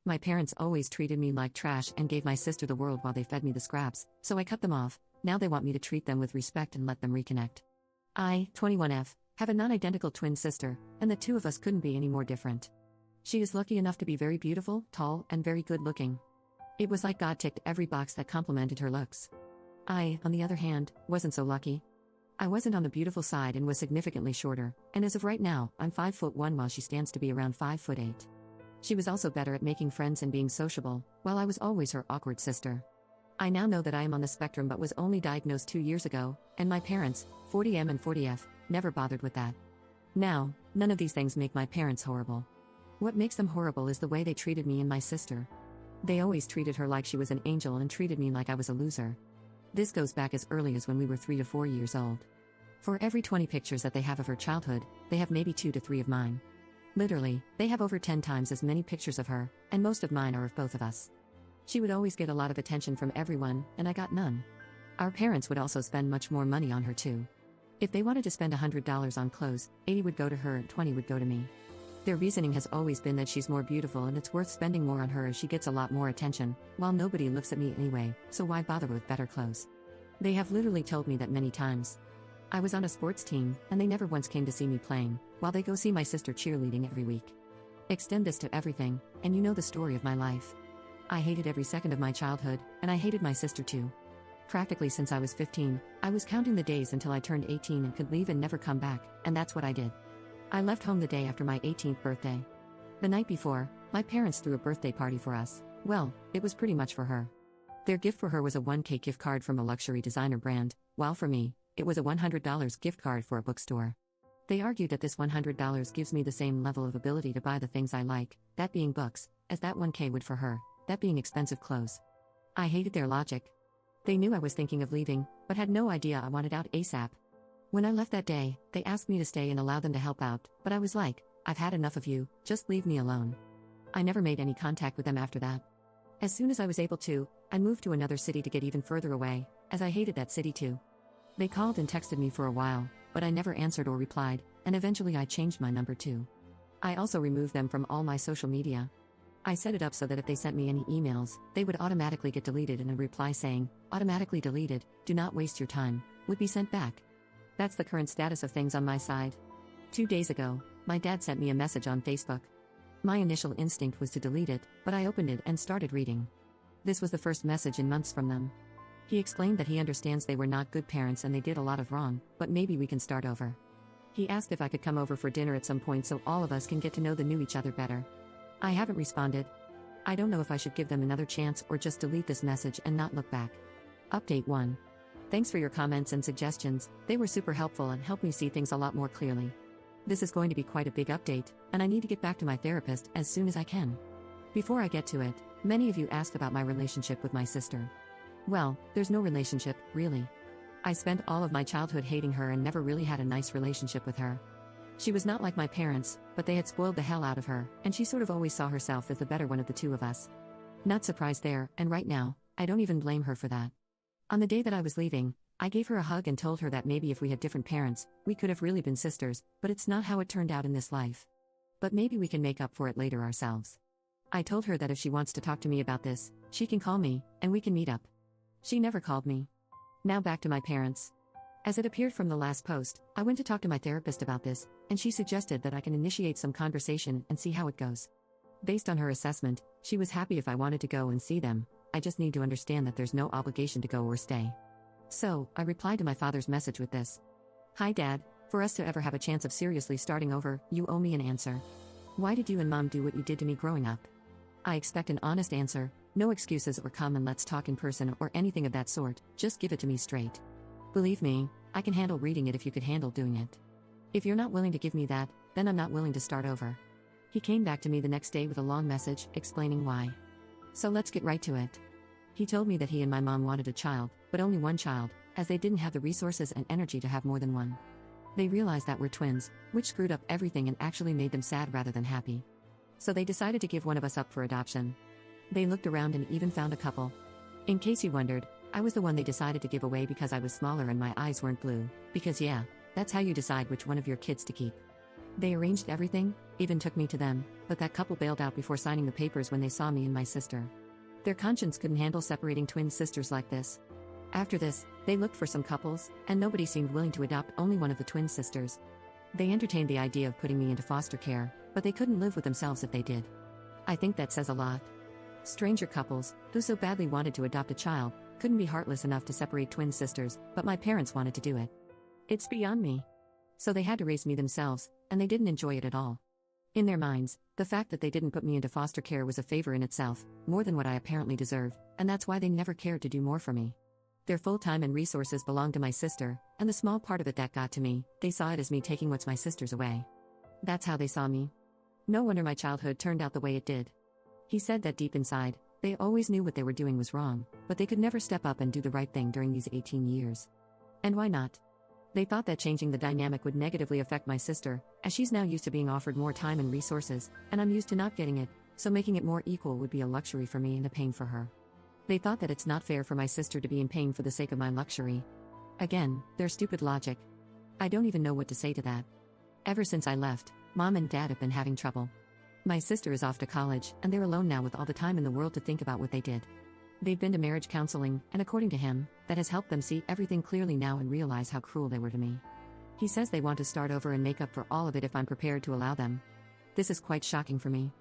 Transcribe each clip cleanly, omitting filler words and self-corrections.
My parents always treated me like trash and gave my sister the world while they fed me the scraps, so I cut them off. Now they want me to treat them with respect and let them reconnect. I, 21F, have a non-identical twin sister, and the two of us couldn't be any more different. She is lucky enough to be very beautiful, tall, and very good-looking. It was like God ticked every box that complimented her looks. I, on the other hand, wasn't so lucky. I wasn't on the beautiful side and was significantly shorter, and as of right now, I'm 5'1" while she stands to be around 5'8". She was also better at making friends and being sociable, while I was always her awkward sister. I now know that I am on the spectrum but was only diagnosed 2 years ago, and my parents, 40M and 40F, never bothered with that. Now, none of these things make my parents horrible. What makes them horrible is the way they treated me and my sister. They always treated her like she was an angel and treated me like I was a loser. This goes back as early as when we were 3 to 4 years old. For every 20 pictures that they have of her childhood, they have maybe 2 to 3 of mine. Literally, they have over 10 times as many pictures of her, and most of mine are of both of us. She would always get a lot of attention from everyone, and I got none. Our parents would also spend much more money on her too. If they wanted to spend $100 on clothes, 80 would go to her and 20 would go to me. Their reasoning has always been that she's more beautiful and it's worth spending more on her as she gets a lot more attention, while nobody looks at me anyway, so why bother with better clothes? They have literally told me that many times. I was on a sports team, and they never once came to see me playing, while they go see my sister cheerleading every week. Extend this to everything, and you know the story of my life. I hated every second of my childhood, and I hated my sister too. Practically since I was 15, I was counting the days until I turned 18 and could leave and never come back, and that's what I did. I left home the day after my 18th birthday. The night before, my parents threw a birthday party for us. Well, it was pretty much for her. Their gift for her was a 1K gift card from a luxury designer brand, while for me, it was a $100 gift card for a bookstore. They argued that this $100 gives me the same level of ability to buy the things I like, that being books, as that 1K would for her, that being expensive clothes. I hated their logic. They knew I was thinking of leaving, but had no idea I wanted out ASAP. When I left that day, they asked me to stay and allow them to help out, but I was like, I've had enough of you, just leave me alone. I never made any contact with them after that. As soon as I was able to, I moved to another city to get even further away, as I hated that city too. They called and texted me for a while, but I never answered or replied, and eventually I changed my number too. I also removed them from all my social media. I set it up so that if they sent me any emails, they would automatically get deleted and a reply saying, automatically deleted, do not waste your time, would be sent back. That's the current status of things on my side. 2 days ago, my dad sent me a message on Facebook. My initial instinct was to delete it, but I opened it and started reading. This was the first message in months from them. He explained that he understands they were not good parents and they did a lot of wrong, but maybe we can start over. He asked if I could come over for dinner at some point so all of us can get to know each other better. I haven't responded. I don't know if I should give them another chance or just delete this message and not look back. Update 1. Thanks for your comments and suggestions, they were super helpful and helped me see things a lot more clearly. This is going to be quite a big update, and I need to get back to my therapist as soon as I can. Before I get to it, many of you asked about my relationship with my sister. Well, there's no relationship, really. I spent all of my childhood hating her and never really had a nice relationship with her. She was not like my parents, but they had spoiled the hell out of her, and she sort of always saw herself as the better one of the two of us. Not surprised there, and right now, I don't even blame her for that. On the day that I was leaving, I gave her a hug and told her that maybe if we had different parents, we could have really been sisters, but it's not how it turned out in this life. But maybe we can make up for it later ourselves. I told her that if she wants to talk to me about this, she can call me, and we can meet up. She never called me. Now back to my parents. As it appeared from the last post, I went to talk to my therapist about this, and she suggested that I can initiate some conversation and see how it goes. Based on her assessment, she was happy if I wanted to go and see them. I just need to understand that there's no obligation to go or stay. So, I replied to my father's message with this. Hi Dad, for us to ever have a chance of seriously starting over, you owe me an answer. Why did you and Mom do what you did to me growing up? I expect an honest answer, no excuses or come and let's talk in person or anything of that sort, just give it to me straight. Believe me, I can handle reading it if you could handle doing it. If you're not willing to give me that, then I'm not willing to start over. He came back to me the next day with a long message, explaining why. So let's get right to it. He told me that he and my mom wanted a child, but only one child, as they didn't have the resources and energy to have more than one. They realized that we're twins, which screwed up everything and actually made them sad rather than happy. So they decided to give one of us up for adoption. They looked around and even found a couple. In case you wondered, I was the one they decided to give away because I was smaller and my eyes weren't blue, because yeah, that's how you decide which one of your kids to keep. They arranged everything, even took me to them, but that couple bailed out before signing the papers when they saw me and my sister. Their conscience couldn't handle separating twin sisters like this. After this, they looked for some couples, and nobody seemed willing to adopt only one of the twin sisters. They entertained the idea of putting me into foster care, but they couldn't live with themselves if they did. I think that says a lot. Stranger couples, who so badly wanted to adopt a child, couldn't be heartless enough to separate twin sisters, but my parents wanted to do it. It's beyond me. So they had to raise me themselves, and they didn't enjoy it at all. In their minds, the fact that they didn't put me into foster care was a favor in itself, more than what I apparently deserved, and that's why they never cared to do more for me. Their full time and resources belonged to my sister, and the small part of it that got to me, they saw it as me taking what's my sister's away. That's how they saw me. No wonder my childhood turned out the way it did. He said that deep inside, they always knew what they were doing was wrong, but they could never step up and do the right thing during these 18 years. And why not? They thought that changing the dynamic would negatively affect my sister, as she's now used to being offered more time and resources, and I'm used to not getting it, so making it more equal would be a luxury for me and a pain for her. They thought that it's not fair for my sister to be in pain for the sake of my luxury. Again, their stupid logic. I don't even know what to say to that. Ever since I left, Mom and Dad have been having trouble. My sister is off to college, and they're alone now with all the time in the world to think about what they did. They've been to marriage counseling, and according to him, that has helped them see everything clearly now and realize how cruel they were to me. He says they want to start over and make up for all of it if I'm prepared to allow them. This is quite shocking for me.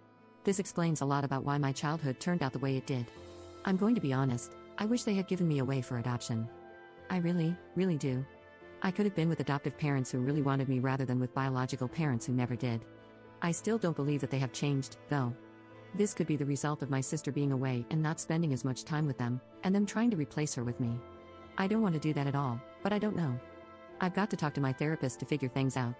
This explains a lot about why my childhood turned out the way it did. I'm going to be honest, I wish they had given me away for adoption. I really, really do. I could have been with adoptive parents who really wanted me rather than with biological parents who never did. I still don't believe that they have changed, though. This could be the result of my sister being away and not spending as much time with them, and them trying to replace her with me. I don't want to do that at all, but I don't know. I've got to talk to my therapist to figure things out.